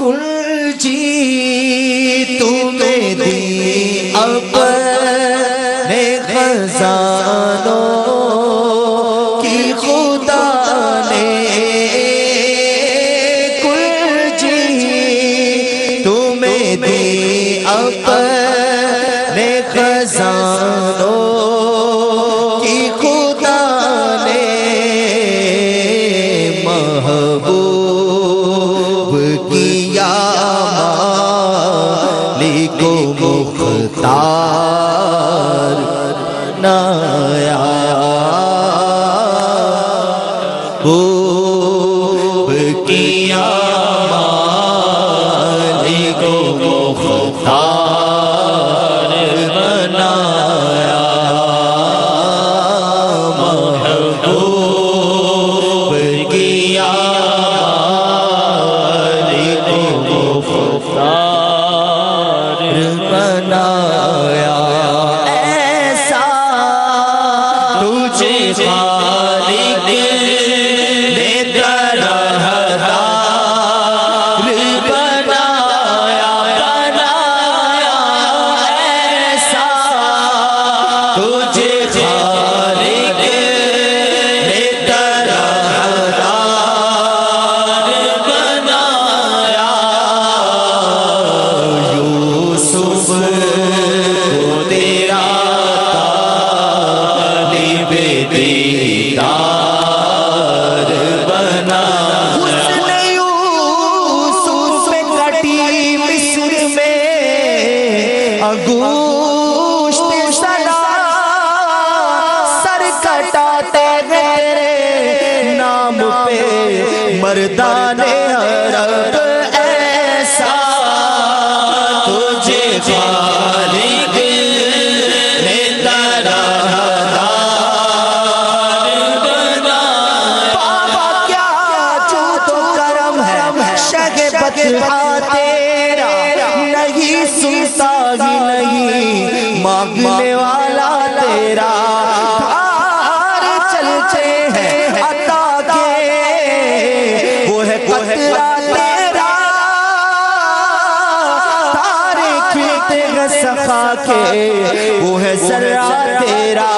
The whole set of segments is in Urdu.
کلچی تمہیں دی اپنے خزانوں کی خدا نے، کلچی تمہیں دی اپنے خزانوں کی خدا نے، محبوب کیا مالک و مختار نایا، محبوب کیا مالک و مختار بنایا، محبوب کیا مالک و مختار بنایا، ایسا تجھے خالق نے درہدار بنایا، ایسا تجھے خالق نے درہدار بنایا، یوسف کو تیرا طالب دیدار بنایا، حسن یوسف کٹی مصر میں انگشت سنا، سر کٹاتے تیرے نام پہ مردان عرب، ایسا تجھے خالق نے درہدار بنایا، بابا کیا جود و کرم ہے شہ بطحہ تیرا، نہیں سنتا ہی نہیں مانگنے والا تیرا، دھار چلتے ہیں عطا کے وہ ہے قطرہ تیرا، تارے کھلتے ہیں سخا کے وہ ہے ذرہ تیرا،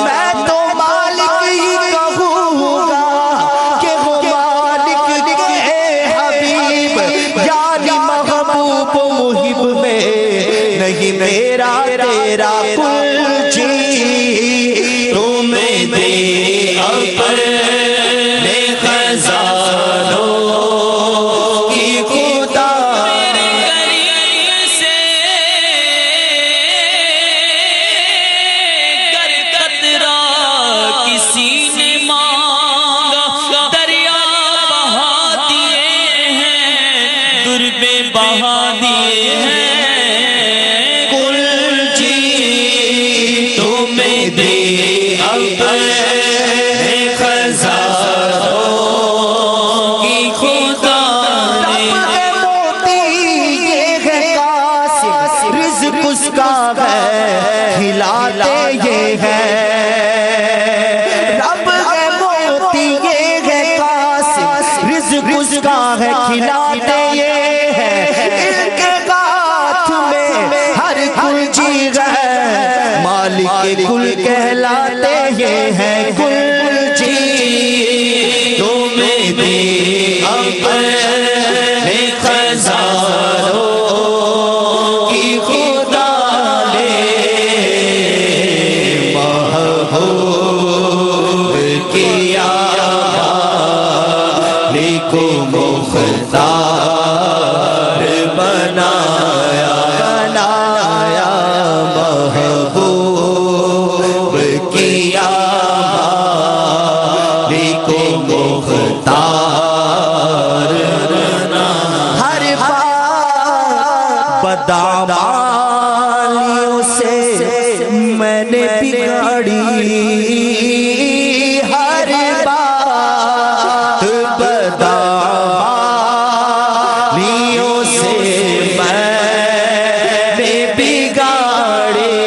میں تو مالک ہی کہوں گا کہ وہ مالک کے حبیب، یعنی محبوب محب میں نہیں میرا تیرا، کلچی تمہیں دے اپنے خزانوں کی خدا نے، گر قطرہ کسی نے مانگا دریا بہا دیے ہیں، دربے بہا دیے ہیں، کلچی تمہیں دے اپنے خزانوں کی خدا نے، موتی یہ ہے قاسم رزق اس کا ہے کھلاتے یہ ہے، رب ہے موتی یہ ہے قاسم رزق اس کا ہے کھلاتے یہ ہے، ان کے ہاتھ میں ہر کلچی ہے مالک کل کہلاتے یہ ہے، کلچی تمہیں دے اپنے خزانوں کی خدا نے، محبوب کیا مالک و مختار بنایا، محبوب کیا مالک و مختار بنایا، ہر بات بدعمالیوں سے میں نے بگاڑی، ہر بات بدعمالیوں سے میں نے بگاڑی،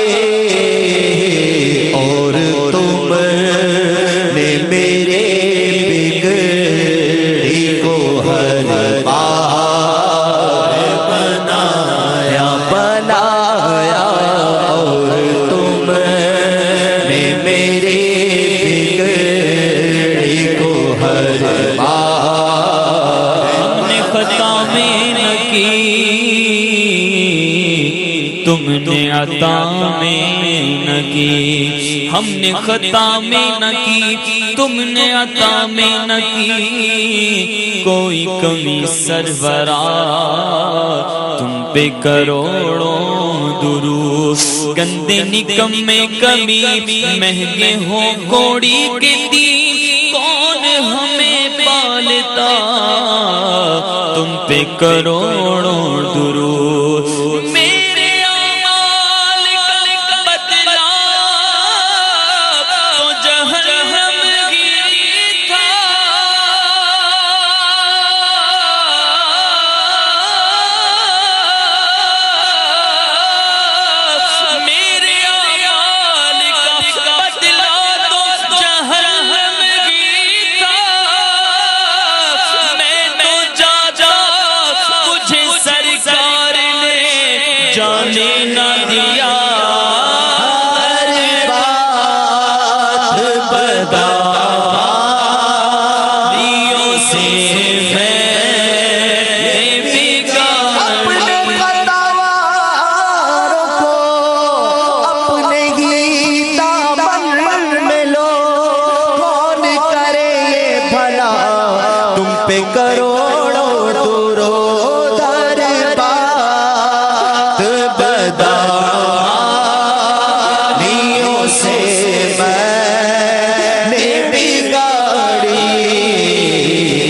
اور تم نے میرے بگڑی کو ہر بات کی تم نے عطا میں نہ کی، ہم نے خطا میں نہ کی تم نے عطا میں نہ کی، کوئی کمی سرورا تم پہ کروڑوں درود، گندے نکمے کمی مہنگے ہو کوڑی کے دین، کون ہمیں پالتا تم پہ کروڑوں درود، میرے اعمال کا بدلہ تو جہنم گیری تھا، میرے اعمال کا بدلہ تو جہنم گیری تھا، میں تو جا مجھے سرکار نے جانے نہ دیا، ہر بات بداریوں سے میں اپنے قدواروں کو اپنے ہی دامن میں لو، کون کرے یہ بھلا تم پہ کروڑوں درود، ہر بات بداریوں سے میں نے بگاڑی،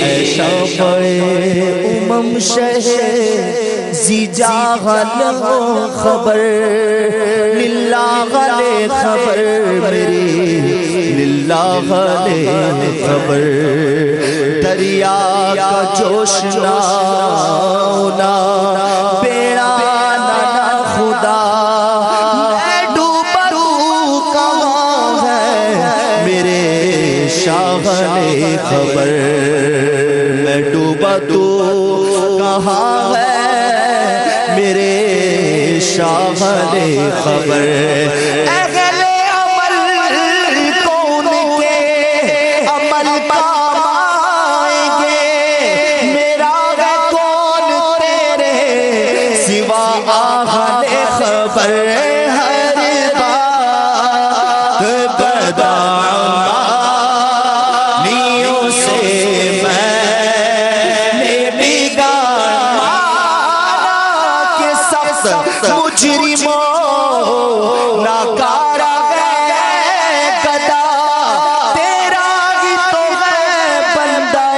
اے شفیع امم شہ زیجا غل خبر للہ غلے خبر میری للہ غلے خبر، دریا کا جوش نہ ہونا بیڑا نہ خدا، میں ڈوبا کہاں ہے میرے شاہ نے خبر، میں ڈوبا تو کہاں ہے میرے شاہ نے خبر، اہل عمل کون کے عمل کام آئیں گے، میرا ہے کون تیرے سوا اہل خبر، ہر بات بداریوں سے میں نے بگاڑا، کہ سخت مجرموں ناکارہ ہے گدا، تیرا ہی تو ہے بندہ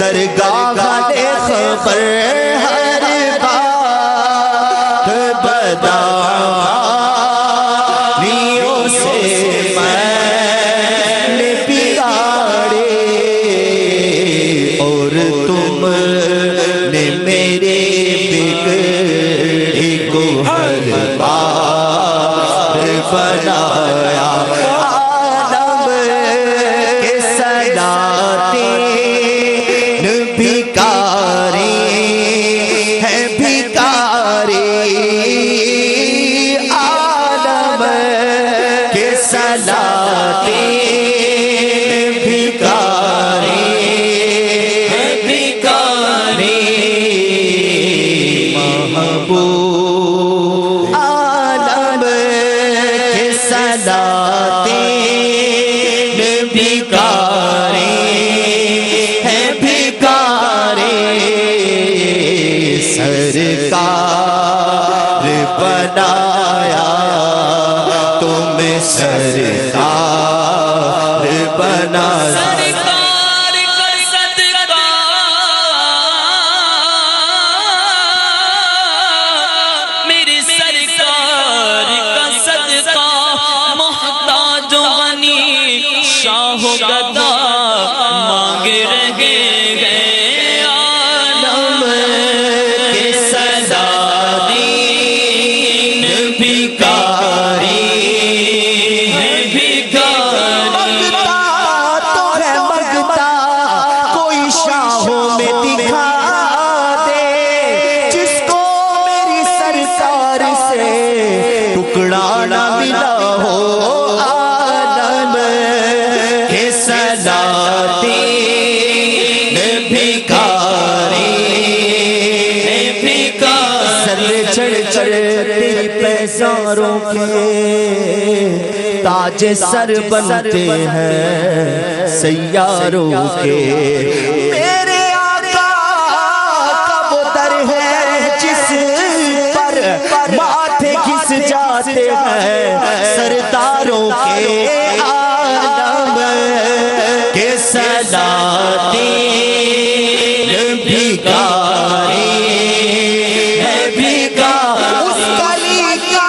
درگاہ نے خبر، ہر بات بداریوں سے میں نے بگاڑے، اور تم نے میرے بگڑے کو ہر بار بنایا، عالم کے سلاطین بھکاری ہیں بھکاری، عالم کے سلاطین بھکاری ہیں بھکاری، سرداروں کے تاج سر بنتے ہیں سیاروں کے میرے آقا کا وہ در ہے جس پر ماتھے گھس جاتے ہیں سرداروں کے عالم کے سلاطین بھکاری ہے بھکار اس کلی کا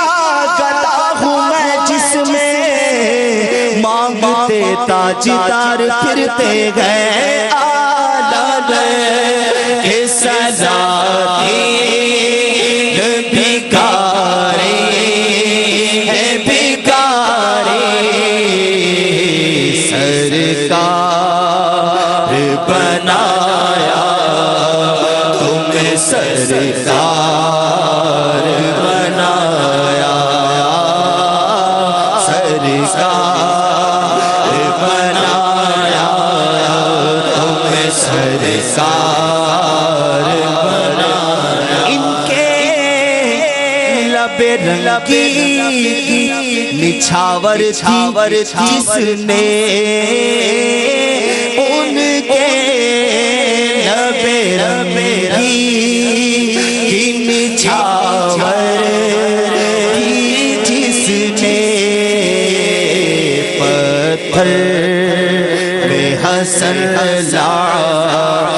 گدا ہوں میں جس میں مانگتے تاجدار پھرتے گئے عالم کے سلاطین بھکاری ہے بھکاری سرکار بنایا تمہیں سرکار بنایا سرکار بنایا تمہیں سرکار بنایا ان کے لب رنگی نچھاور جس نے ان کے لب رنگی نچھاور جس نے پتھر میں حسن لال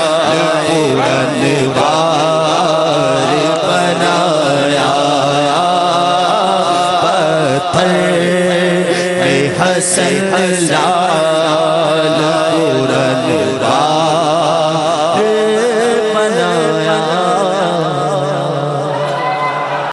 قرآن وار بنایا پتھر میں حسن لال قرآن وار